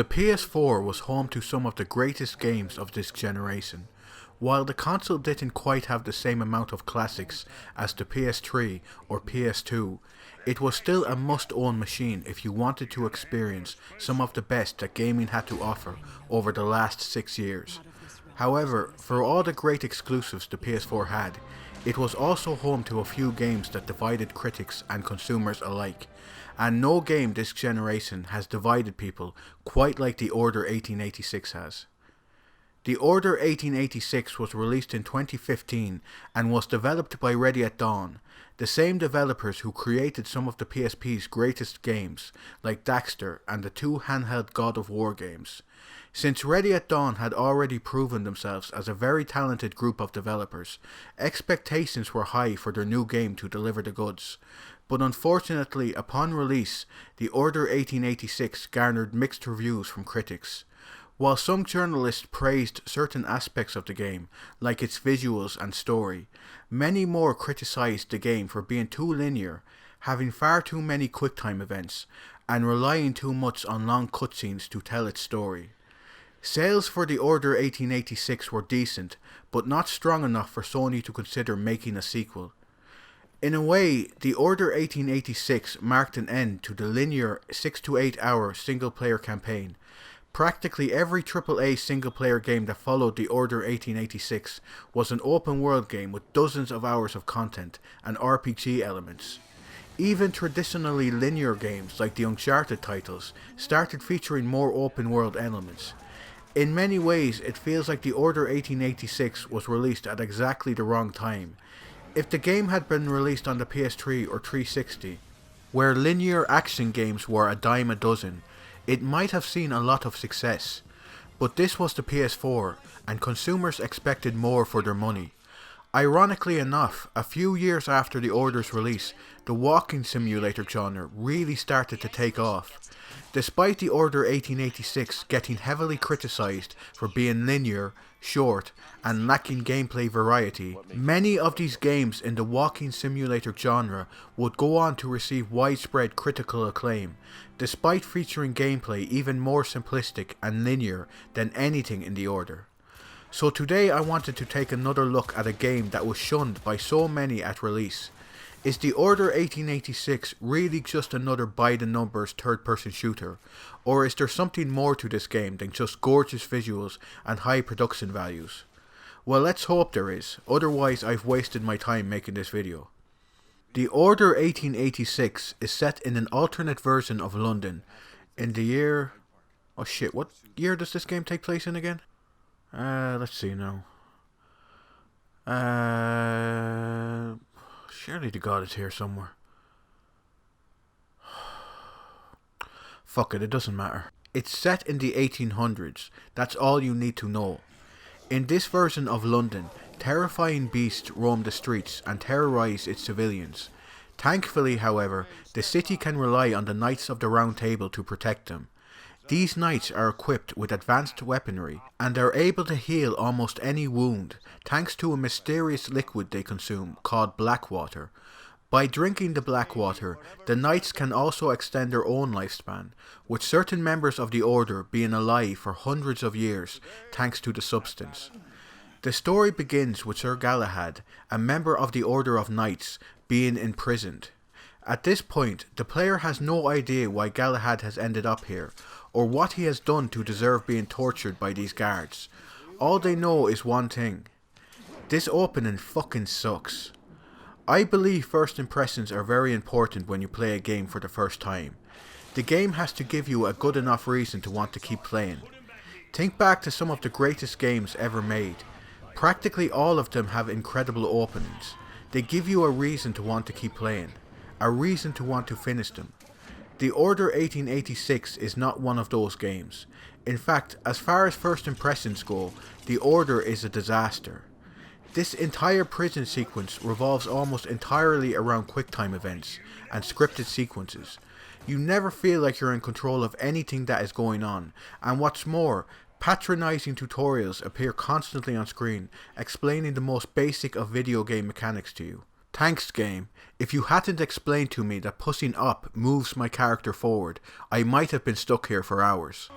The PS4 was home to some of the greatest games of this generation. While the console didn't quite have the same amount of classics as the PS3 or PS2, it was still a must-own machine if you wanted to experience some of the best that gaming had to offer over the last 6 years. However, for all the great exclusives the PS4 had, it was also home to a few games that divided critics and consumers alike, and no game this generation has divided people quite like the Order 1886 has. The Order 1886 was released in 2015 and was developed by Ready at Dawn, the same developers who created some of the PSP's greatest games, like Daxter and the two handheld God of War games. Since Ready at Dawn had already proven themselves as a very talented group of developers, expectations were high for their new game to deliver the goods. But unfortunately, upon release, the Order 1886 garnered mixed reviews from critics. While some journalists praised certain aspects of the game, like its visuals and story, many more criticized the game for being too linear, having far too many QuickTime events, and relying too much on long cutscenes to tell its story. Sales for the Order 1886 were decent, but not strong enough for Sony to consider making a sequel. In a way, the Order 1886 marked an end to the linear 6 to 8 hour single-player campaign. Practically every AAA single-player game that followed the Order 1886 was an open-world game with dozens of hours of content and RPG elements. Even traditionally linear games like the Uncharted titles started featuring more open-world elements. In many ways, it feels like the Order 1886 was released at exactly the wrong time. If the game had been released on the PS3 or 360, where linear action games were a dime a dozen, it might have seen a lot of success. But this was the PS4, and consumers expected more for their money. Ironically enough, a few years after the Order's release, the walking simulator genre really started to take off. Despite the Order 1886 getting heavily criticized for being linear, short, and lacking gameplay variety, many of these games in the walking simulator genre would go on to receive widespread critical acclaim, despite featuring gameplay even more simplistic and linear than anything in the Order. So today I wanted to take another look at a game that was shunned by so many at release. Is the Order 1886 really just another by-the-numbers third-person shooter, or is there something more to this game than just gorgeous visuals and high production values? Well, let's hope there is, otherwise I've wasted my time making this video. The Order 1886 is set in an alternate version of London in the year... Oh shit, what year does this game take place in again? Let's see now. Surely the god is here somewhere. Fuck it, it doesn't matter. It's set in the 1800s, that's all you need to know. In this version of London, terrifying beasts roam the streets and terrorize its civilians. Thankfully, however, the city can rely on the Knights of the Round Table to protect them. These knights are equipped with advanced weaponry and are able to heal almost any wound thanks to a mysterious liquid they consume called black water. By drinking the black water, the knights can also extend their own lifespan, with certain members of the Order being alive for hundreds of years thanks to the substance. The story begins with Sir Galahad, a member of the Order of Knights, being imprisoned. At this point, the player has no idea why Galahad has ended up here, or what he has done to deserve being tortured by these guards. All they know is one thing. This opening fucking sucks. I believe first impressions are very important when you play a game for the first time. The game has to give you a good enough reason to want to keep playing. Think back to some of the greatest games ever made. Practically all of them have incredible openings. They give you a reason to want to keep playing. A reason to want to finish them. The Order 1886 is not one of those games. In fact, as far as first impressions go, the Order is a disaster. This entire prison sequence revolves almost entirely around QuickTime events and scripted sequences. You never feel like you're in control of anything that is going on, and what's more, patronizing tutorials appear constantly on screen, explaining the most basic of video game mechanics to you. Thanks game, if you hadn't explained to me that pushing up moves my character forward, I might have been stuck here for hours.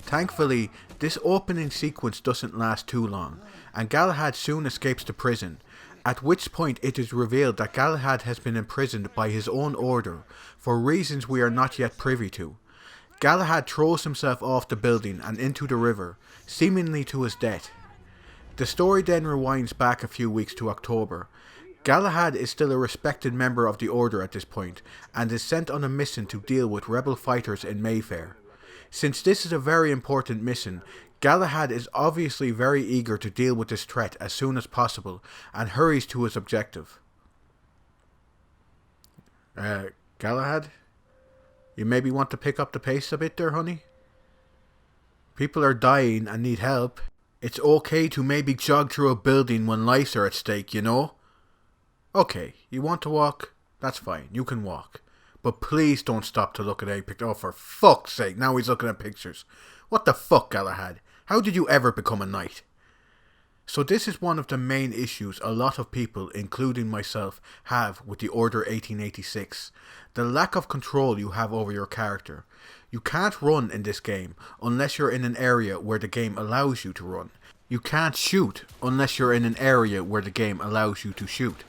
Thankfully, this opening sequence doesn't last too long, and Galahad soon escapes the prison, at which point it is revealed that Galahad has been imprisoned by his own order, for reasons we are not yet privy to. Galahad throws himself off the building and into the river, seemingly to his death. The story then rewinds back a few weeks to October. Galahad is still a respected member of the Order at this point, and is sent on a mission to deal with rebel fighters in Mayfair. Since this is a very important mission, Galahad is obviously very eager to deal with this threat as soon as possible, and hurries to his objective. Galahad? You maybe want to pick up the pace a bit there, honey? People are dying and need help. It's okay to maybe jog through a building when lives are at stake, you know? Okay, you want to walk? That's fine, you can walk. But please don't stop to look at any pictures. Oh, for fuck's sake, now he's looking at pictures. What the fuck, Galahad? How did you ever become a knight? So this is one of the main issues a lot of people, including myself, have with the Order 1886. The lack of control you have over your character. You can't run in this game unless you're in an area where the game allows you to run. You can't shoot unless you're in an area where the game allows you to shoot.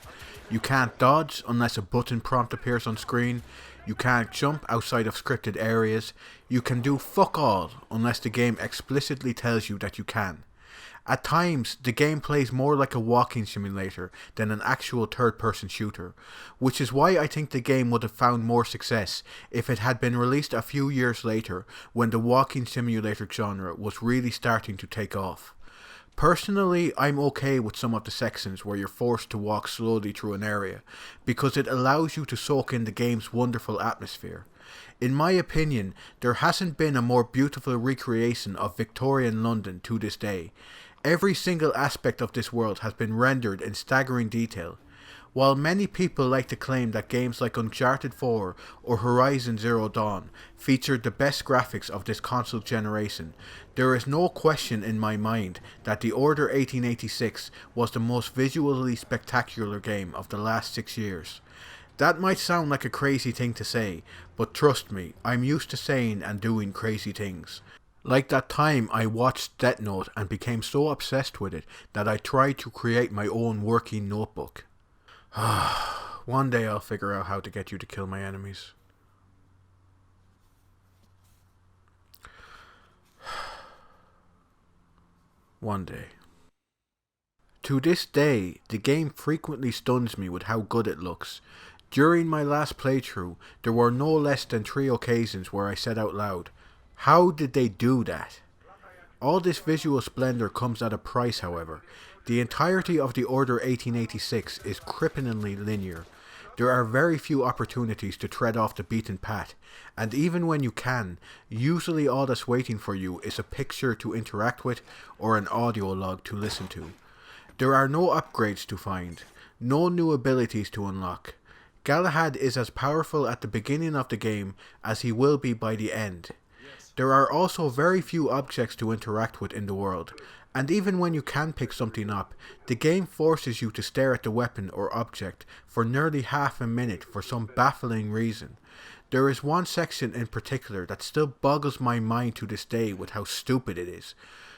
You can't dodge unless a button prompt appears on screen. You can't jump outside of scripted areas. You can do fuck all unless the game explicitly tells you that you can. At times, the game plays more like a walking simulator than an actual third-person shooter, which is why I think the game would have found more success if it had been released a few years later when the walking simulator genre was really starting to take off. Personally, I'm okay with some of the sections where you're forced to walk slowly through an area, because it allows you to soak in the game's wonderful atmosphere. In my opinion, there hasn't been a more beautiful recreation of Victorian London to this day. Every single aspect of this world has been rendered in staggering detail. While many people like to claim that games like Uncharted 4 or Horizon Zero Dawn featured the best graphics of this console generation, there is no question in my mind that the Order 1886 was the most visually spectacular game of the last 6 years. That might sound like a crazy thing to say, but trust me, I'm used to saying and doing crazy things. Like that time I watched Death Note and became so obsessed with it that I tried to create my own working notebook. One day I'll figure out how to get you to kill my enemies. One day. To this day, the game frequently stuns me with how good it looks. During my last playthrough, there were no less than 3 occasions where I said out loud, "How did they do that?" All this visual splendor comes at a price, however. The entirety of the Order 1886 is cripplingly linear. There are very few opportunities to tread off the beaten path, and even when you can, usually all that's waiting for you is a picture to interact with or an audio log to listen to. There are no upgrades to find, no new abilities to unlock. Galahad is as powerful at the beginning of the game as he will be by the end. There are also very few objects to interact with in the world, and even when you can pick something up, the game forces you to stare at the weapon or object for nearly half a minute for some baffling reason. There is one section in particular that still boggles my mind to this day with how stupid it is.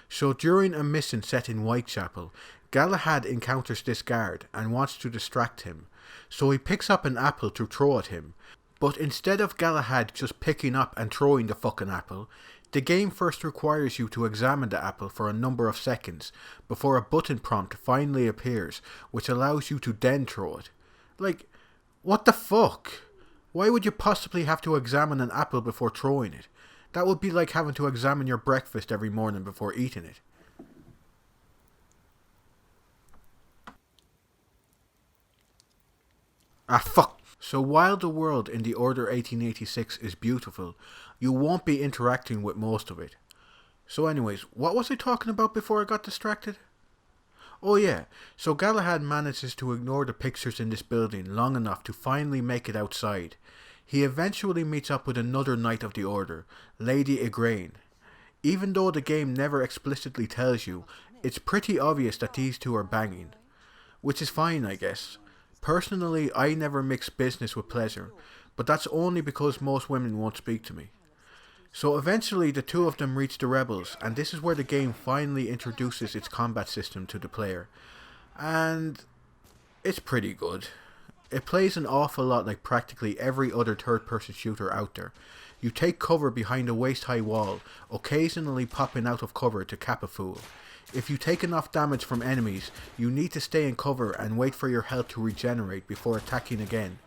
So during a mission set in Whitechapel, Galahad encounters this guard and wants to distract him, so he picks up an apple to throw at him. But instead of Galahad just picking up and throwing the fucking apple, the game first requires you to examine the apple for a number of seconds before a button prompt finally appears, which allows you to then throw it. Like, what the fuck? Why would you possibly have to examine an apple before throwing it? That would be like having to examine your breakfast every morning before eating it. Ah, fuck. So while the world in the Order 1886 is beautiful, you won't be interacting with most of it. So anyways, what was I talking about before I got distracted? Oh yeah, so Galahad manages to ignore the pictures in this building long enough to finally make it outside. He eventually meets up with another Knight of the Order, Lady Igraine. Even though the game never explicitly tells you, it's pretty obvious that these two are banging. Which is fine, I guess. Personally, I never mix business with pleasure, but that's only because most women won't speak to me. So eventually the two of them reach the rebels, and this is where the game finally introduces its combat system to the player. And it's pretty good. It plays an awful lot like practically every other third-person shooter out there. You take cover behind a waist-high wall, occasionally popping out of cover to cap a fool. If you take enough damage from enemies, you need to stay in cover and wait for your health to regenerate before attacking again.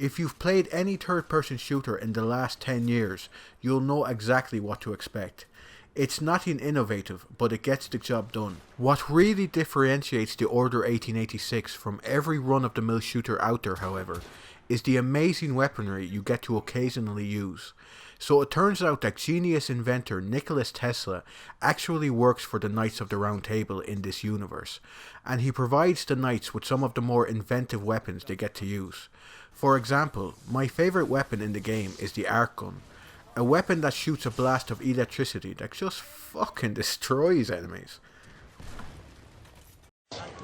If you've played any third-person shooter in the last 10 years, you'll know exactly what to expect. It's nothing innovative, but it gets the job done. What really differentiates the Order 1886 from every run-of-the-mill shooter out there, however, is the amazing weaponry you get to occasionally use. So it turns out that genius inventor Nikola Tesla actually works for the Knights of the Round Table in this universe, and he provides the Knights with some of the more inventive weapons they get to use. For example, my favourite weapon in the game is the arc gun, a weapon that shoots a blast of electricity that just fucking destroys enemies.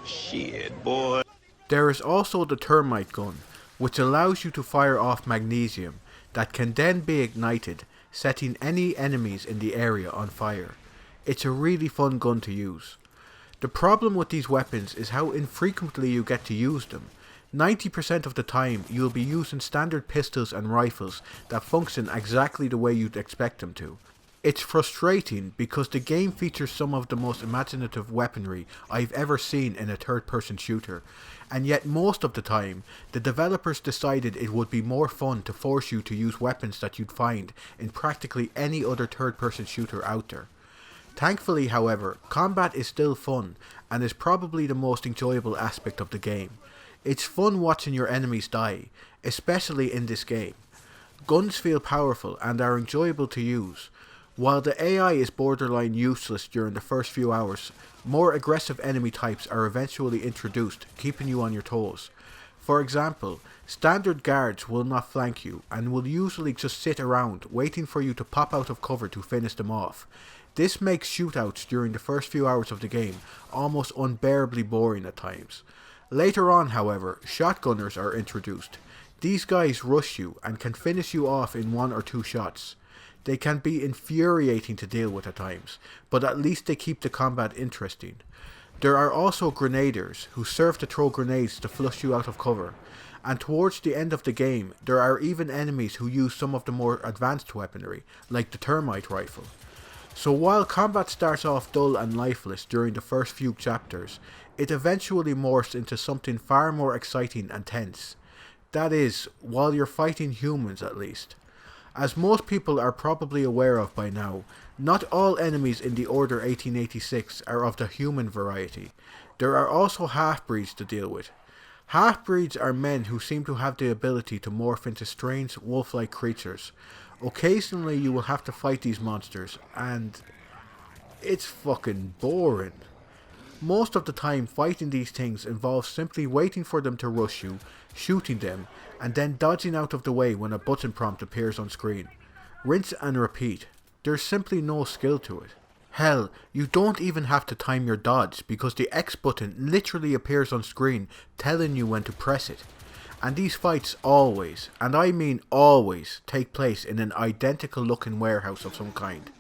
Shit, boy. There is also the thermite gun, which allows you to fire off magnesium that can then be ignited, setting any enemies in the area on fire. It's a really fun gun to use. The problem with these weapons is how infrequently you get to use them. 90% of the time you'll be using standard pistols and rifles that function exactly the way you'd expect them to. It's frustrating because the game features some of the most imaginative weaponry I've ever seen in a third-person shooter, and yet most of the time the developers decided it would be more fun to force you to use weapons that you'd find in practically any other third-person shooter out there. Thankfully, however, combat is still fun and is probably the most enjoyable aspect of the game. It's fun watching your enemies die, especially in this game. Guns feel powerful and are enjoyable to use. While the AI is borderline useless during the first few hours, more aggressive enemy types are eventually introduced, keeping you on your toes. For example, standard guards will not flank you and will usually just sit around waiting for you to pop out of cover to finish them off. This makes shootouts during the first few hours of the game almost unbearably boring at times. Later on, however, shotgunners are introduced. These guys rush you and can finish you off in 1 or 2 shots. They can be infuriating to deal with at times, but at least they keep the combat interesting. There are also grenadiers who serve to throw grenades to flush you out of cover, and towards the end of the game there are even enemies who use some of the more advanced weaponry, like the thermite rifle. So while combat starts off dull and lifeless during the first few chapters, it eventually morphs into something far more exciting and tense. That is, while you're fighting humans at least. As most people are probably aware of by now, not all enemies in the Order 1886 are of the human variety. There are also half-breeds to deal with. Half-breeds are men who seem to have the ability to morph into strange wolf-like creatures. Occasionally you will have to fight these monsters, and it's fucking boring. Most of the time fighting these things involves simply waiting for them to rush you, shooting them, and then dodging out of the way when a button prompt appears on screen. Rinse and repeat. There's simply no skill to it. Hell, you don't even have to time your dodge because the X button literally appears on screen telling you when to press it. And these fights always, and I mean always, take place in an identical looking warehouse of some kind.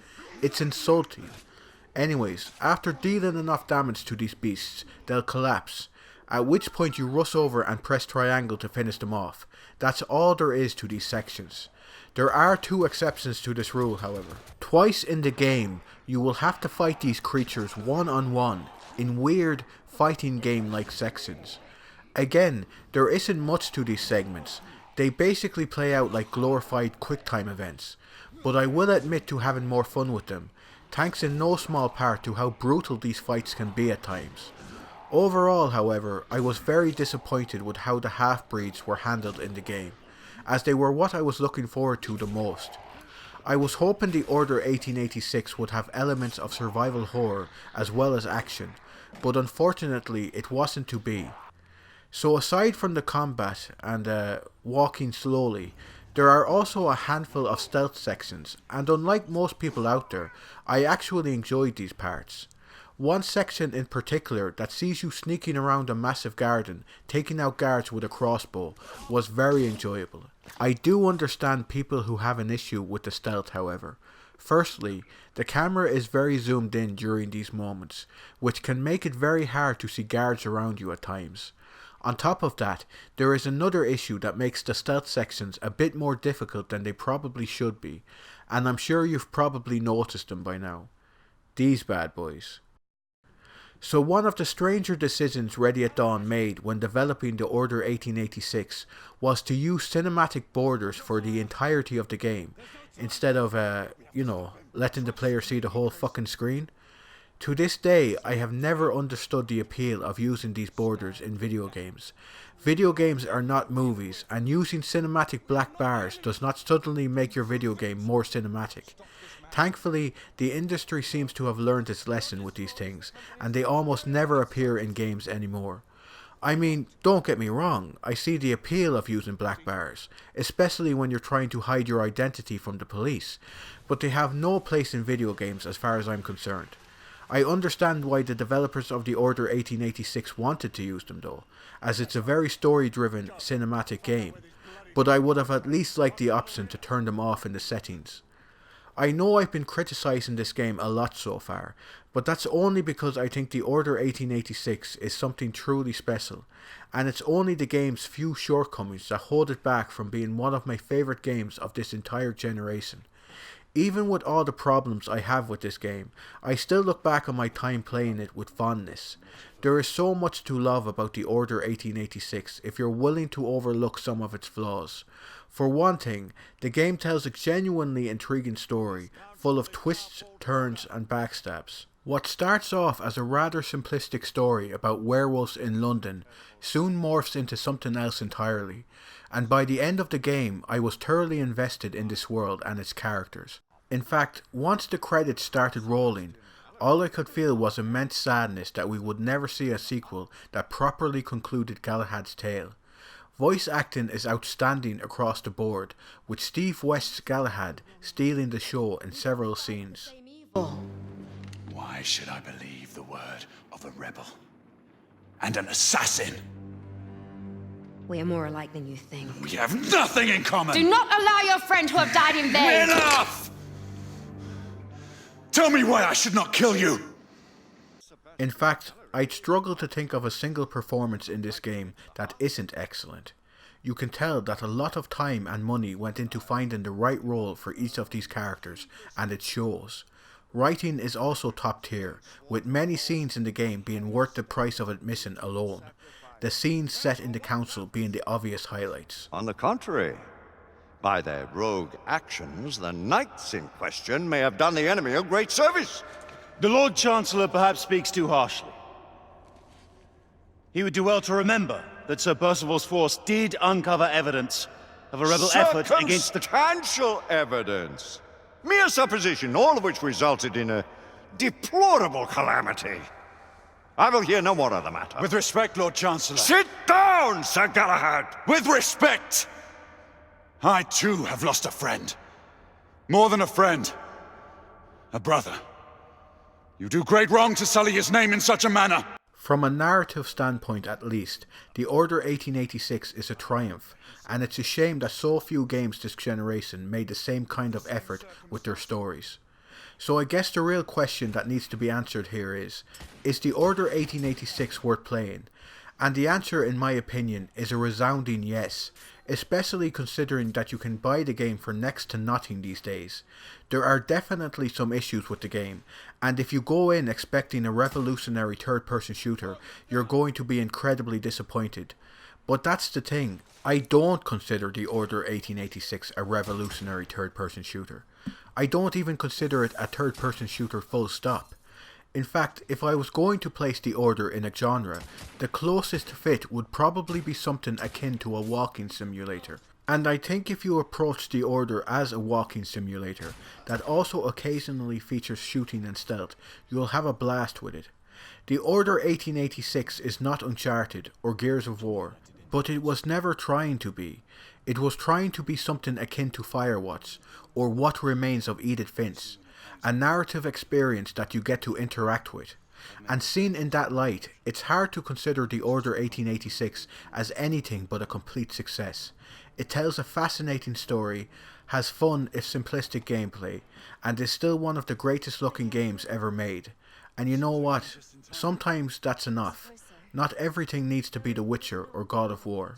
It's insulting. Anyways, after dealing enough damage to these beasts, they'll collapse, at which point you rush over and press triangle to finish them off. That's all there is to these sections. There are 2 exceptions to this rule, however. Twice in the game, you will have to fight these creatures one-on-one, in weird fighting game-like sections. Again, there isn't much to these segments. They basically play out like glorified QuickTime events, but I will admit to having more fun with them, thanks in no small part to how brutal these fights can be at times. Overall, however, I was very disappointed with how the half-breeds were handled in the game, as they were what I was looking forward to the most. I was hoping the Order 1886 would have elements of survival horror as well as action, but unfortunately it wasn't to be. So aside from the combat and walking slowly, there are also a handful of stealth sections, and unlike most people out there, I actually enjoyed these parts. One section in particular that sees you sneaking around a massive garden, taking out guards with a crossbow, was very enjoyable. I do understand people who have an issue with the stealth, however. Firstly, the camera is very zoomed in during these moments, which can make it very hard to see guards around you at times. On top of that, there is another issue that makes the stealth sections a bit more difficult than they probably should be, and I'm sure you've probably noticed them by now. These bad boys. So one of the stranger decisions Ready at Dawn made when developing the Order 1886 was to use cinematic borders for the entirety of the game, instead of, letting the player see the whole fucking screen. To this day, I have never understood the appeal of using these borders in video games. Video games are not movies, and using cinematic black bars does not suddenly make your video game more cinematic. Thankfully, the industry seems to have learned its lesson with these things, and they almost never appear in games anymore. I mean, don't get me wrong, I see the appeal of using black bars, especially when you're trying to hide your identity from the police, but they have no place in video games as far as I'm concerned. I understand why the developers of the Order 1886 wanted to use them though, as it's a very story-driven, cinematic game, but I would have at least liked the option to turn them off in the settings. I know I've been criticising this game a lot so far, but that's only because I think the Order 1886 is something truly special, and it's only the game's few shortcomings that hold it back from being one of my favourite games of this entire generation. Even with all the problems I have with this game, I still look back on my time playing it with fondness. There is so much to love about the Order 1886 if you're willing to overlook some of its flaws. For one thing, the game tells a genuinely intriguing story, full of twists, turns and backstabs. What starts off as a rather simplistic story about werewolves in London soon morphs into something else entirely, and by the end of the game I was thoroughly invested in this world and its characters. In fact, once the credits started rolling, all I could feel was immense sadness that we would never see a sequel that properly concluded Galahad's tale. Voice acting is outstanding across the board, with Steve West's Galahad stealing the show in several scenes. Why should I believe the word of a rebel and an assassin? We are more alike than you think. We have nothing in common! Do not allow your friend to have died in vain! Enough! Tell me why I should not kill you! In fact, I'd struggle to think of a single performance in this game that isn't excellent. You can tell that a lot of time and money went into finding the right role for each of these characters, and it shows. Writing is also top tier, with many scenes in the game being worth the price of admission alone. The scenes set in the council being the obvious highlights. On the contrary, by their rogue actions, the knights in question may have done the enemy a great service. The Lord Chancellor perhaps speaks too harshly. He would do well to remember that Sir Percival's force did uncover evidence of a rebel effort against the... Circumstantial evidence. Mere supposition, all of which resulted in a deplorable calamity. I will hear no more of the matter. With respect, Lord Chancellor. Sit down, Sir Galahad! With respect! I too have lost a friend. More than a friend. A brother. You do great wrong to sully his name in such a manner. From a narrative standpoint at least, the Order 1886 is a triumph, and it's a shame that so few games this generation made the same kind of effort with their stories. So I guess the real question that needs to be answered here is the Order 1886 worth playing? And the answer, in my opinion, is a resounding yes, especially considering that you can buy the game for next to nothing these days. There are definitely some issues with the game, and if you go in expecting a revolutionary third-person shooter, you're going to be incredibly disappointed. But that's the thing, I don't consider the Order 1886 a revolutionary third-person shooter. I don't even consider it a third-person shooter full stop. In fact, if I was going to place the Order in a genre, the closest fit would probably be something akin to a walking simulator. And I think if you approach the Order as a walking simulator that also occasionally features shooting and stealth, you'll have a blast with it. The Order 1886 is not Uncharted or Gears of War, but it was never trying to be. It was trying to be something akin to Firewatch, or What Remains of Edith Finch, a narrative experience that you get to interact with. And seen in that light, it's hard to consider the Order 1886 as anything but a complete success. It tells a fascinating story, has fun if simplistic gameplay, and is still one of the greatest looking games ever made. And you know what? Sometimes that's enough. Not everything needs to be The Witcher or God of War.